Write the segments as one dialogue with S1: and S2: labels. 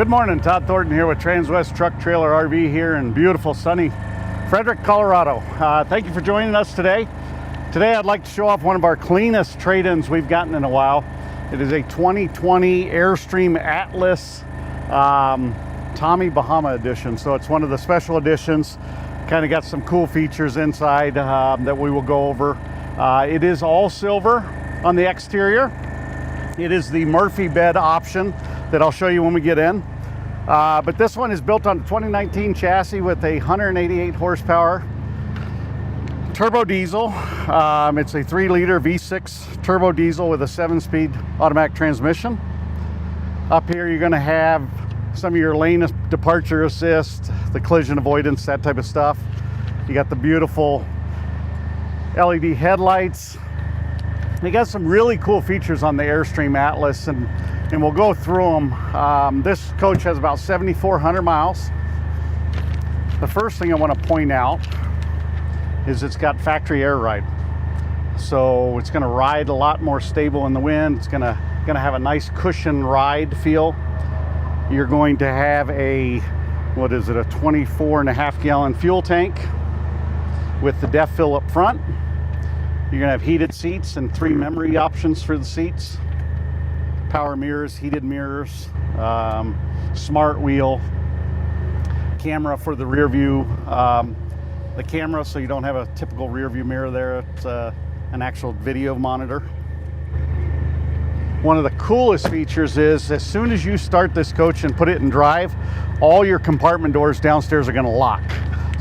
S1: Good morning, Todd Thornton here with Transwest Truck Trailer RV here in beautiful sunny Frederick, Colorado. Thank you for joining us today. Today I'd like to show off one of our cleanest trade-ins we've gotten in a while. It is a 2020 Airstream Atlas Tommy Bahama edition. So it's one of the special editions. Kind of got some cool features inside that we will go over. It is all silver on the exterior. It is the Murphy bed option that I'll show you when we get in. But this one is built on a 2019 chassis with a 188 horsepower turbo diesel. It's a 3-liter V6 turbo diesel with a 7-speed automatic transmission. Up here you're going to have some of your lane departure assist, the collision avoidance, that type of stuff. You got the beautiful LED headlights. They got some really cool features on the Airstream Atlas, and we'll go through them. This coach has about 7,400 miles. The first thing I want to point out is it's got factory air ride. So it's going to ride a lot more stable in the wind. It's going to have a nice cushion ride feel. You're going to have a, what is it, a 24.5 gallon fuel tank with the def fill up front. You're going to have heated seats and 3 memory options for the seats. Power mirrors, heated mirrors, smart wheel, camera for the rear view. The camera, so you don't have a typical rear view mirror there. It's an actual video monitor. One of the coolest features is as soon as you start this coach and put it in drive, all your compartment doors downstairs are going to lock.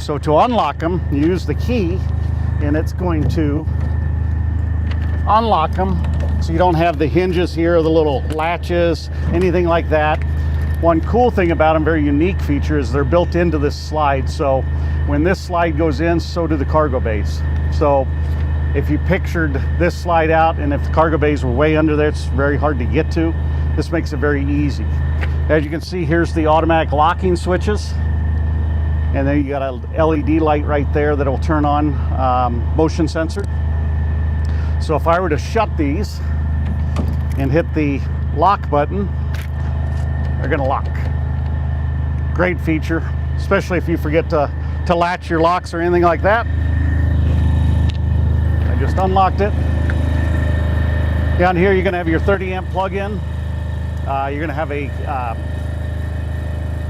S1: So to unlock them, you use the key and it's going to unlock them. So you don't have the hinges here, the little latches, anything like that. One cool thing about them, very unique feature, is they're built into this slide. So when this slide goes in, so do the cargo bays. So if you pictured this slide out and if the cargo bays were way under there, it's very hard to get to. This makes it very easy. As you can see, here's the automatic locking switches. And then you got a LED light right there that'll turn on, motion sensor. So if I were to shut these and hit the lock button, they're gonna lock. Great feature, especially if you forget to latch your locks or anything like that. I just unlocked it. Down here you're gonna have your 30 amp plug-in. You're gonna have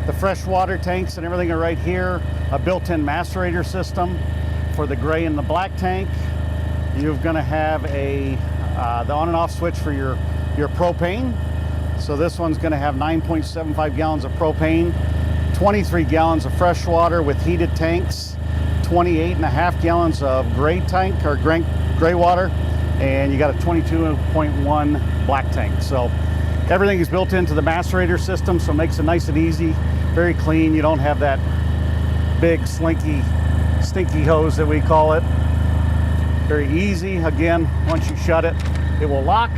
S1: the fresh water tanks and everything are right here. A built-in macerator system for the gray and the black tank. You're gonna have the on and off switch for your propane. So this one's gonna have 9.75 gallons of propane, 23 gallons of fresh water with heated tanks, 28.5 gallons of gray tank or gray water, and you got a 22.1 black tank. So everything is built into the macerator system, so it makes it nice and easy, very clean. You don't have that big slinky, stinky hose that we call it. Very easy. Again, once you shut it, it will lock.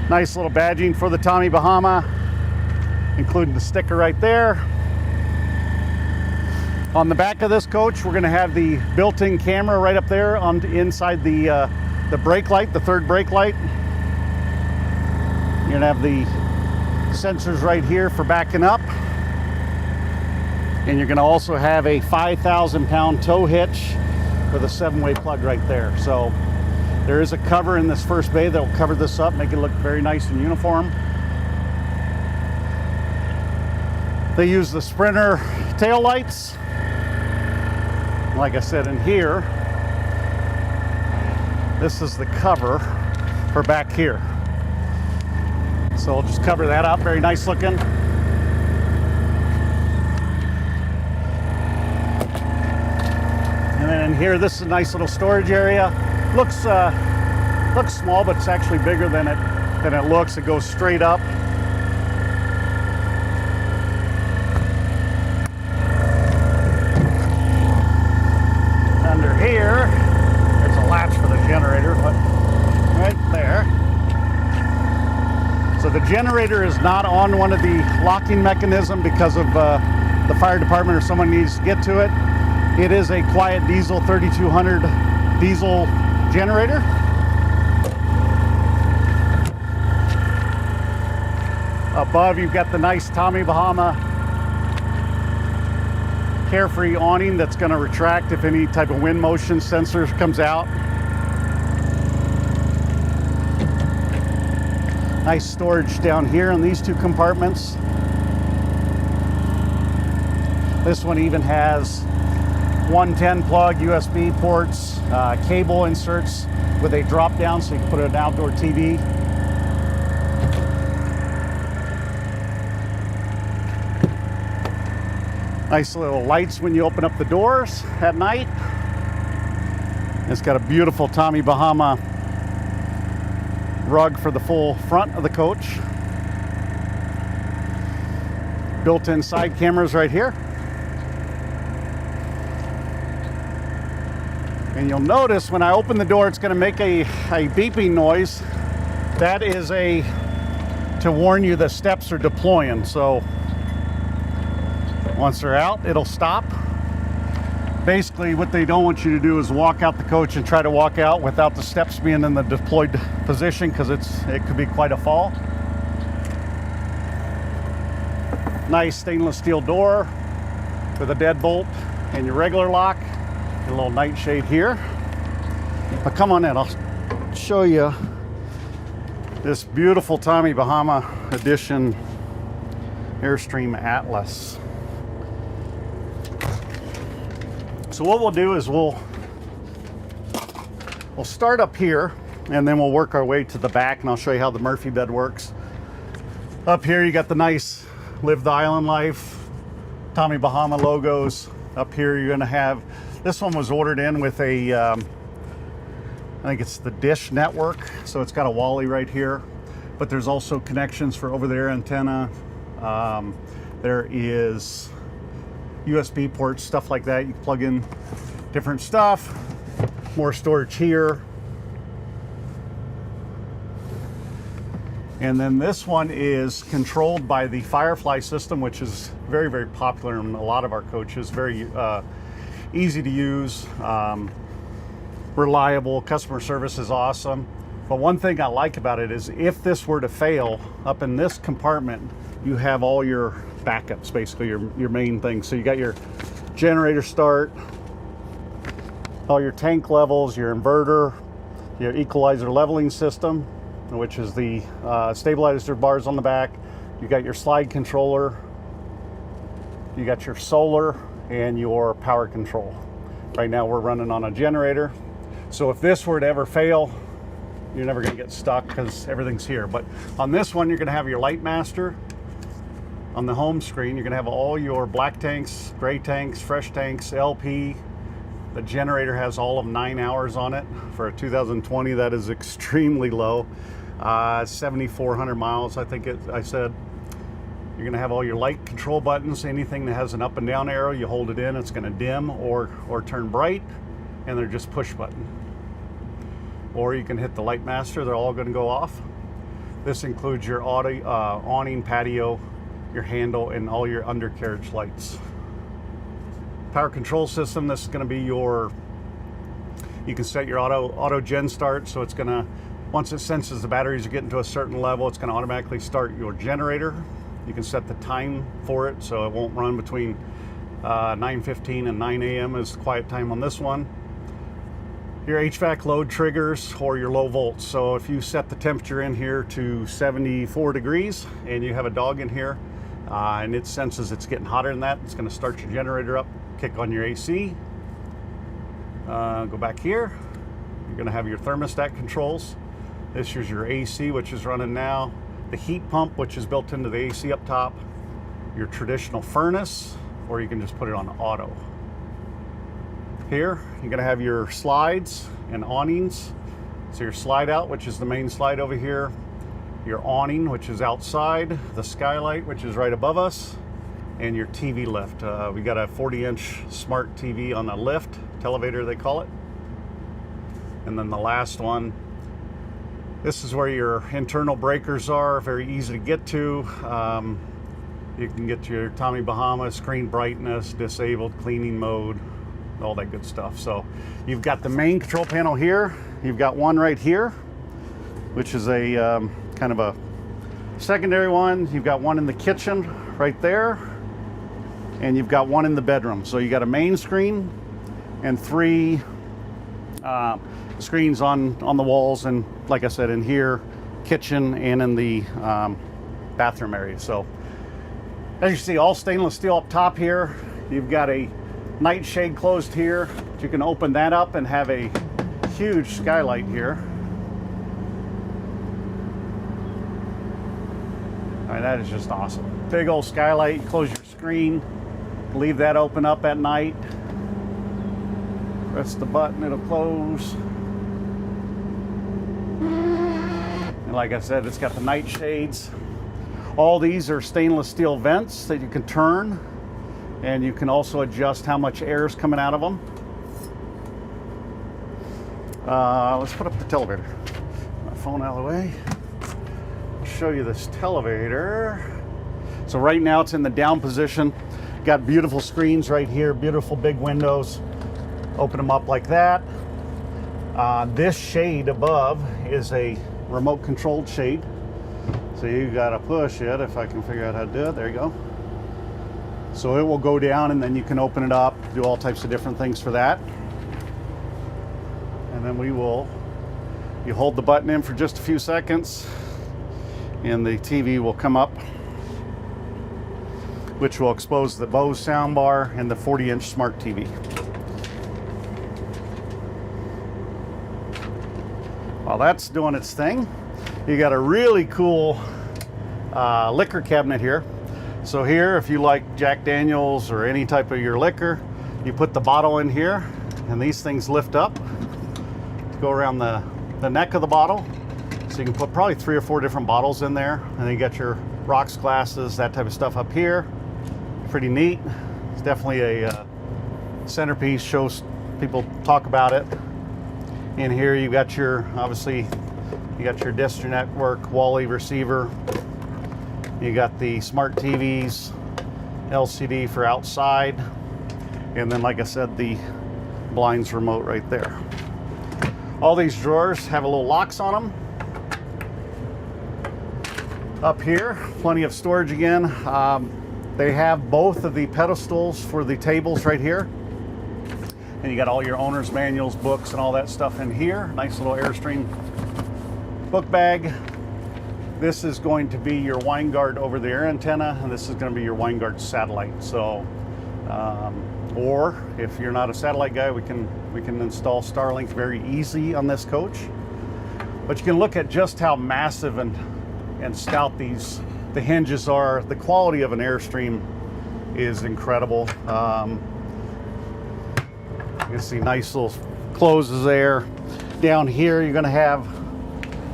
S1: Nice little badging for the Tommy Bahama, including the sticker right there. On the back of this coach, we're going to have the built-in camera right up there on inside the brake light, the third brake light. You're going to have the sensors right here for backing up. And you're going to also have a 5,000-pound tow hitch with a 7-way plug right there. So there is a cover in this first bay that will cover this up, make it look very nice and uniform. They use the Sprinter tail lights. Like I said, in here, this is the cover for back here. So we'll just cover that up, very nice looking. And then in here, this is a nice little storage area. Looks small, but it's actually bigger than it looks. It goes straight up. Under here, there's a latch for the generator, but right there. So the generator is not on one of the locking mechanism because of the fire department or someone needs to get to it. It is a quiet diesel 3200 diesel generator. Above, you've got the nice Tommy Bahama Carefree awning that's going to retract if any type of wind motion sensor comes out. Nice storage down here in these two compartments. This one even has 110 plug USB ports, cable inserts with a drop down so you can put an outdoor TV. Nice little lights when you open up the doors at night. It's got a beautiful Tommy Bahama rug for the full front of the coach. Built-in side cameras right here. And you'll notice when I open the door, it's going to make a beeping noise. That is to warn you the steps are deploying. So once they're out, it'll stop. Basically, what they don't want you to do is walk out the coach and try to walk out without the steps being in the deployed position, because it could be quite a fall. Nice stainless steel door with a deadbolt and your regular lock. A little nightshade here. But come on in, I'll show you this beautiful Tommy Bahama Edition Airstream Atlas. So what we'll do is we'll start up here, and then we'll work our way to the back, and I'll show you how the Murphy bed works. Up here you got the nice Live the Island Life Tommy Bahama logos. Up here you're going to have, this one was ordered in with a I think it's the Dish Network, so it's got a Wally right here, but there's also connections for over-the-air antenna. There is USB ports, stuff like that. You can plug in different stuff. More storage here. And then this one is controlled by the Firefly system, which is very, very popular in a lot of our coaches. Very easy to use, reliable, customer service is awesome. But one thing I like about it is if this were to fail, up in this compartment, you have all your backups, basically your main things. So you got your generator start, all your tank levels, your inverter, your equalizer leveling system, which is the stabilizer bars on the back. You got your slide controller, you got your solar, and your power control. Right now we're running on a generator. So if this were to ever fail, you're never going to get stuck because everything's here. But on this one, you're going to have your light master. On the home screen, you're going to have all your black tanks, gray tanks, fresh tanks, LP. The generator has all of 9 hours on it. For a 2020, that is extremely low. 7,400 miles, I think I said. You're going to have all your light control buttons. Anything that has an up and down arrow, you hold it in, it's going to dim or turn bright, and they're just push button. Or you can hit the light master, they're all going to go off. This includes your awning, patio, your handle, and all your undercarriage lights. Power control system, this is going to be you can set your auto gen start, so it's going to, once it senses the batteries are getting to a certain level, it's going to automatically start your generator. You can set the time for it, so it won't run between 9:15 and 9 a.m. is quiet time on this one. Your HVAC load triggers or your low volts. So if you set the temperature in here to 74 degrees and you have a dog in here and it senses it's getting hotter than that, it's going to start your generator up, kick on your AC. Go back here. You're going to have your thermostat controls. This is your AC, which is running now. The heat pump, which is built into the AC up top. Your traditional furnace, or you can just put it on auto. Here, you're going to have your slides and awnings. So your slide out, which is the main slide over here. Your awning, which is outside. The skylight, which is right above us. And your TV lift. We got a 40-inch smart TV on the lift, televator they call it. And then the last one, this is where your internal breakers are, very easy to get to. You can get your Tommy Bahama, screen brightness, disabled, cleaning mode, all that good stuff. So you've got the main control panel here. You've got one right here, which is a kind of a Secondary one, you've got one in the kitchen right there, and you've got one in the bedroom. So you got a main screen and 3 screens on the walls, and like I said, in here, kitchen, and in the bathroom area. So as you see, all stainless steel up top here. You've got a nightshade closed here. You can open that up and have a huge skylight here. All right, that is just awesome. Big old skylight. Close your screen, leave that open up at night. Press the button, it'll close. And like I said, it's got the night shades. All these are stainless steel vents that you can turn, and you can also adjust how much air is coming out of them. Let's put up the televator. My phone out of the way. I'll show you this televator. So right now it's in the down position. Got beautiful screens right here, beautiful big windows. Open them up like that. This shade above is a remote controlled shade. So you gotta push it, if I can figure out how to do it. There you go. So it will go down, and then you can open it up, do all types of different things for that. And then you hold the button in for just a few seconds, and the TV will come up, which will expose the Bose soundbar and the 40-inch smart TV. While that's doing its thing, you got a really cool liquor cabinet here. So here, if you like Jack Daniels or any type of your liquor, you put the bottle in here, and these things lift up to go around the neck of the bottle. So you can put probably 3 or 4 different bottles in there, and then you got your rocks glasses, that type of stuff up here. Pretty neat. It's definitely a centerpiece, shows people talk about it. In here you got your, obviously, you got your District Network Wally receiver. You got the smart TVs, LCD for outside, and then, like I said, the blinds remote right there. All these drawers have a little locks on them. Up here, plenty of storage again. They have both of the pedestals for the tables right here. And you got all your owner's manuals, books, and all that stuff in here. Nice little Airstream book bag. This is going to be your Winegard over-the-air antenna, and this is going to be your Winegard satellite. So, or if you're not a satellite guy, we can install Starlink very easy on this coach. But you can look at just how massive and stout the hinges are. The quality of an Airstream is incredible. You can see nice little closes there. Down here, you're going to have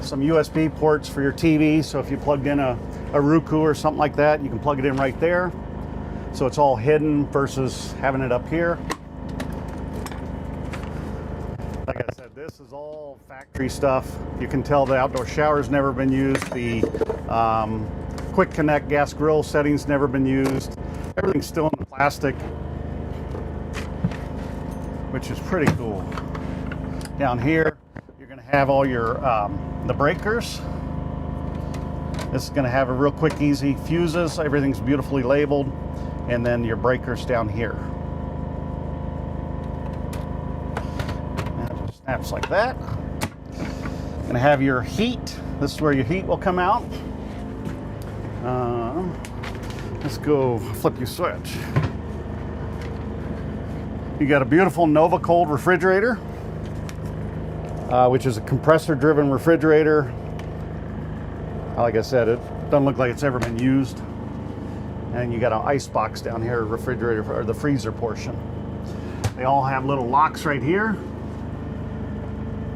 S1: some USB ports for your TV. So if you plugged in a Roku or something like that, you can plug it in right there. So it's all hidden versus having it up here. Like I said, this is all factory stuff. You can tell the outdoor shower's never been used. The quick connect gas grill setting's never been used. Everything's still in the plastic, which is pretty cool. Down here, you're going to have all your the breakers. This is going to have a real quick, easy fuses. Everything's beautifully labeled, and then your breakers down here. And it just snaps like that. Going to have your heat. This is where your heat will come out. Let's go flip your switch. You got a beautiful Nova Cold refrigerator, which is a compressor-driven refrigerator. Like I said, it doesn't look like it's ever been used. And you got an ice box down here, refrigerator, or the freezer portion. They all have little locks right here.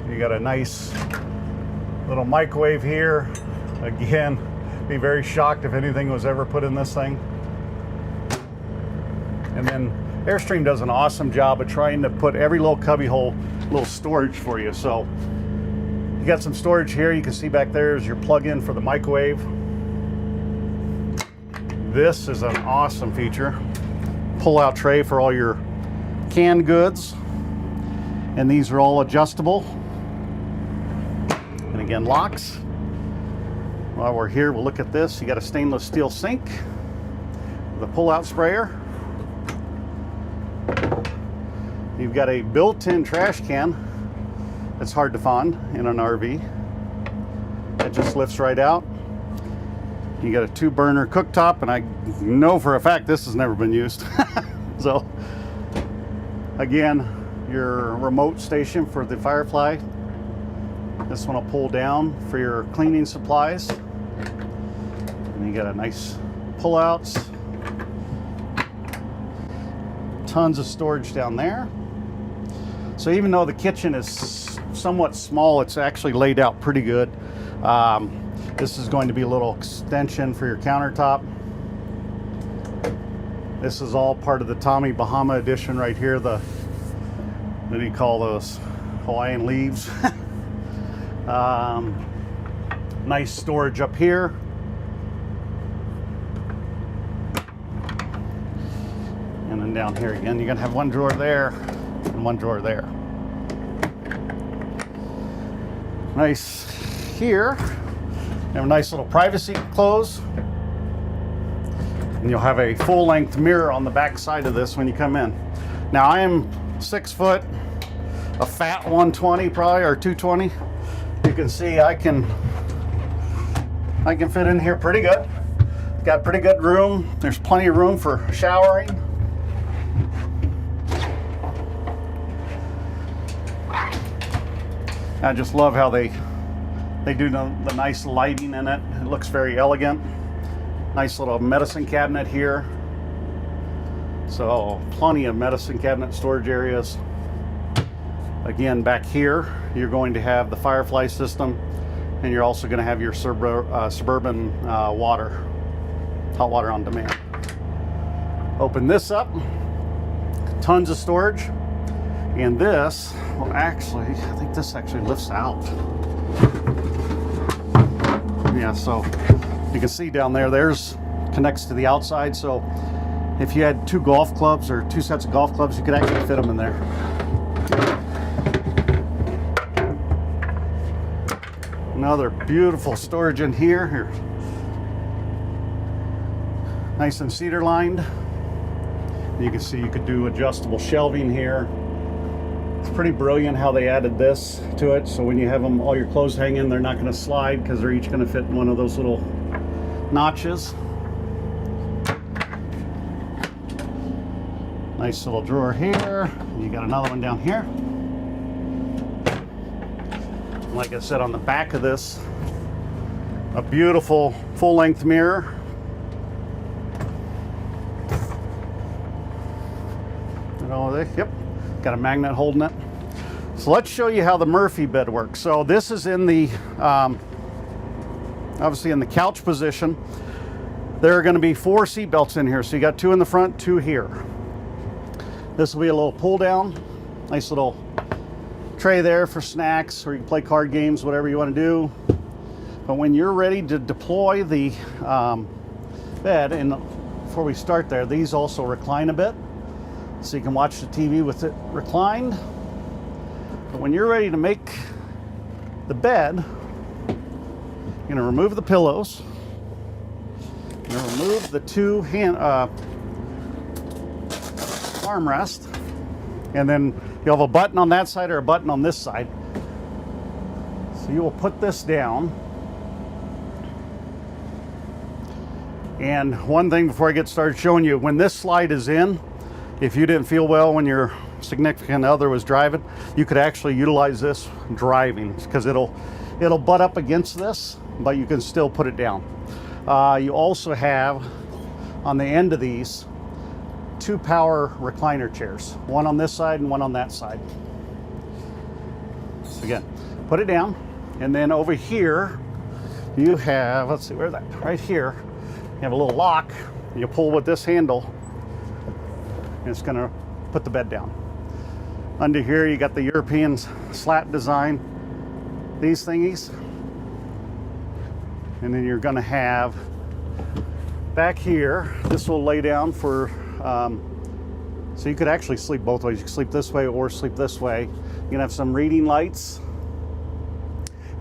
S1: You got a nice little microwave here. Again, be very shocked if anything was ever put in this thing. And then Airstream does an awesome job of trying to put every little cubby hole, little storage for you. So you got some storage here. You can see back there is your plug-in for the microwave. This is an awesome feature. Pull-out tray for all your canned goods. And these are all adjustable. And again, locks. While we're here, we'll look at this. You got a stainless steel sink with a pull-out sprayer. You've got a built-in trash can that's hard to find in an RV. It just lifts right out. You got a 2-burner cooktop, and I know for a fact this has never been used. So, again, your remote station for the Firefly. This one will pull down for your cleaning supplies. And you got a nice pull-outs. Tons of storage down there. So even though the kitchen is somewhat small, it's actually laid out pretty good. This is going to be a little extension for your countertop. This is all part of the Tommy Bahama edition right here. The, what do you call those? Hawaiian leaves. Nice storage up here. And then down here again, you're gonna have one drawer there and one drawer there. Nice here. You have a nice little privacy close. And you'll have a full-length mirror on the back side of this when you come in. Now I am 6 foot, a fat 120 probably, or 220. You can see I can fit in here pretty good. Got pretty good room. There's plenty of room for showering. I just love how they do the nice lighting in it. It looks very elegant. Nice little medicine cabinet here. So plenty of medicine cabinet storage areas. Again, back here, you're going to have the Firefly system, and you're also going to have your Suburban water, hot water on demand. Open this up, tons of storage. And this, well, actually, I think this actually lifts out. Yeah, so you can see down there, connects to the outside. So if you had 2 golf clubs or 2 sets of golf clubs, you could actually fit them in there. Another beautiful storage in here. Nice and cedar lined. You can see you could do adjustable shelving here. It's pretty brilliant how they added this to it. So when you have them, all your clothes hang in, they're not going to slide because they're each going to fit in one of those little notches. Nice little drawer here. You got another one down here. Like I said, on the back of this, a beautiful full-length mirror. Yep, got a magnet holding it. So let's show you how the Murphy bed works. So this is in the, obviously in the couch position. There are going to be 4 seat belts in here. So you got 2 in the front, 2 here. This will be a little pull down, nice little tray there for snacks, or you can play card games, whatever you want to do. But when you're ready to deploy the bed, and before we start there, these also recline a bit. So you can watch the TV with it reclined. But when you're ready to make the bed, you're going to remove the pillows. You're going to remove the 2 armrest. And then you'll have a button on that side or a button on this side. So you will put this down. And one thing before I get started showing you, when this slide is in, if you didn't feel well when your significant other was driving, you could actually utilize this driving, because it'll butt up against this, but you can still put it down. You also have on the end of these 2 power recliner chairs, one on this side and one on that side. So again, put it down, and then over here you have, let's see, where's that? Right here, you have a little lock. You pull with this handle, and it's going to put the bed down. Under here you got the European slat design, these thingies. And then you're going to have back here, this will lay down for, so you could actually sleep both ways. You can sleep this way or sleep this way. You're going to have some reading lights.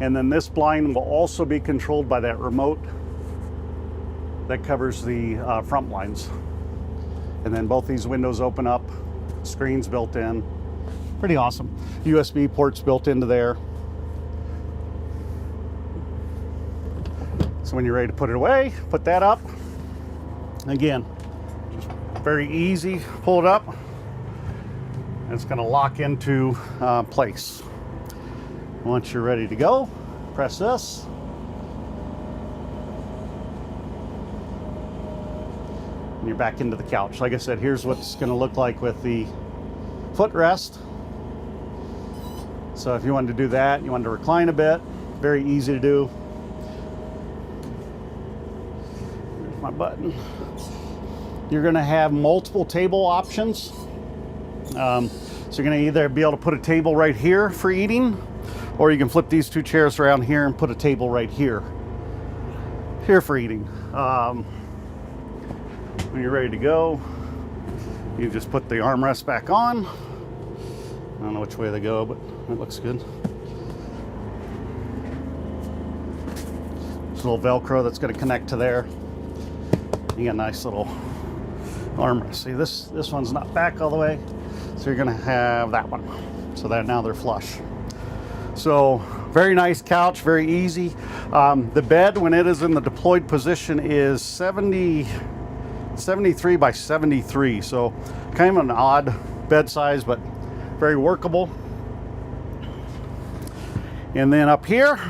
S1: And then this blind will also be controlled by that remote that covers the front blinds. And then both these windows open up, screens built in. Pretty awesome. USB ports built into there. So when you're ready to put it away, put that up. Again, just very easy, pull it up. And it's gonna lock into place. Once you're ready to go, press this. And you're back into the couch. Like I said, here's what it's gonna look like with the footrest. So if you wanted to do that, you wanted to recline a bit, very easy to do. Here's my button. You're gonna have multiple table options. So you're gonna either be able to put a table right here for eating, or you can flip these two chairs around here and put a table right here for eating. When you're ready to go, you just put the armrest back on. I don't know which way they go, but it looks good. There's a little Velcro that's going to connect to there. You got a nice little armrest. See, this one's not back all the way, so you're going to have that one. So that now they're flush. So very nice couch, very easy. The bed, when it is in the deployed position, is 73 by 73. So kind of an odd bed size, but very workable. And then up here,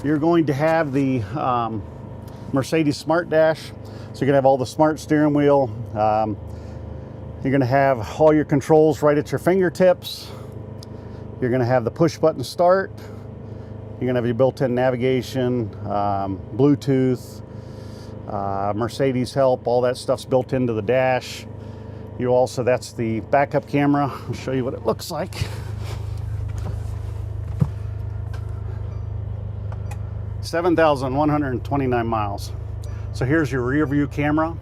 S1: you're going to have the Mercedes Smart Dash. So you're gonna have all the smart steering wheel. You're gonna have all your controls right at your fingertips. You're gonna have the push button start. You're gonna have your built-in navigation, Bluetooth, Mercedes help, all that stuff's built into the dash. You also, that's the backup camera. I'll show you what it looks like. $7,129 miles. So here's your rear view camera.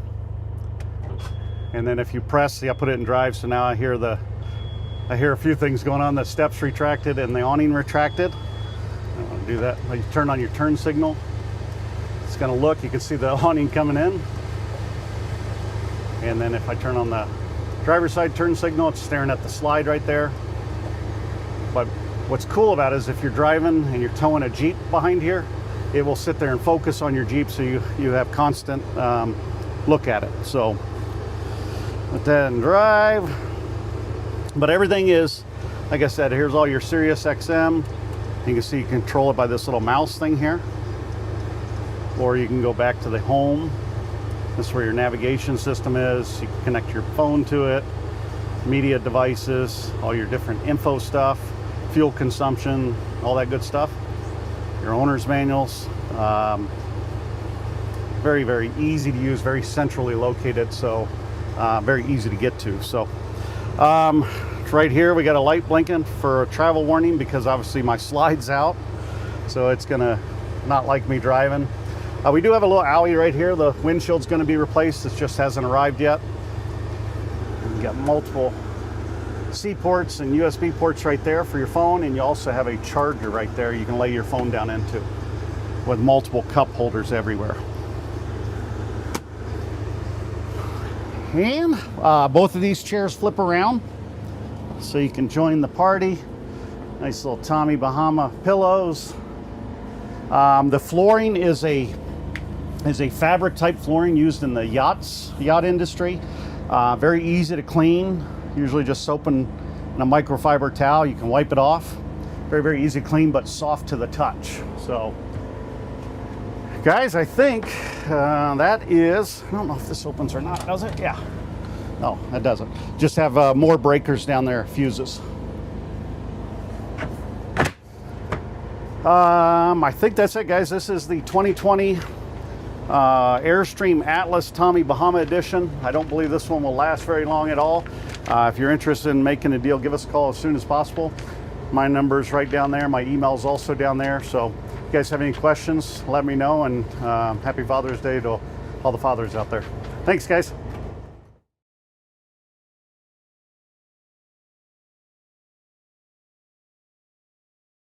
S1: And then if you press, see, I put it in drive, so now I hear a few things going on. The steps retracted and the awning retracted. I don't want to do that. You turn on your turn signal. It's going to look, you can see the awning coming in. And then if I turn on the driver's side turn signal, it's staring at the slide right there. But what's cool about it is if you're driving and you're towing a Jeep behind here, it will sit there and focus on your Jeep, so you have constant look at it. So put that in drive. But everything is, like I said, here's all your Sirius XM. You can see you control it by this little mouse thing here. Or you can go back to the home. This is where your navigation system is. You can connect your phone to it, media devices, all your different info stuff, fuel consumption, all that good stuff. Your owner's manuals. Very, very easy to use, very centrally located, so very easy to get to. So right here we got a light blinking for a travel warning, because obviously my slide's out, so it's gonna not like me driving. We do have a little alley right here. The windshield's going to be replaced. It just hasn't arrived yet. You've got multiple C ports and USB ports right there for your phone, and you also have a charger right there you can lay your phone down into, with multiple cup holders everywhere. And both of these chairs flip around, so you can join the party. Nice little Tommy Bahama pillows. The flooring is a fabric type flooring used in the yacht industry. Very easy to clean, usually just soap and a microfiber towel. You can wipe it off. Very, very easy to clean, but soft to the touch. So guys, I think that is, I don't know if this opens or not, does it? Yeah. No, that doesn't. Just have more breakers down there, fuses. I think that's it, guys. This is the 2020 Airstream Atlas Tommy Bahama Edition. I don't believe this one will last very long at all. If you're interested in making a deal, give us a call as soon as possible. My number's right down there. My email's also down there. So if you guys have any questions, let me know. And happy Father's Day to all the fathers out there. Thanks, guys.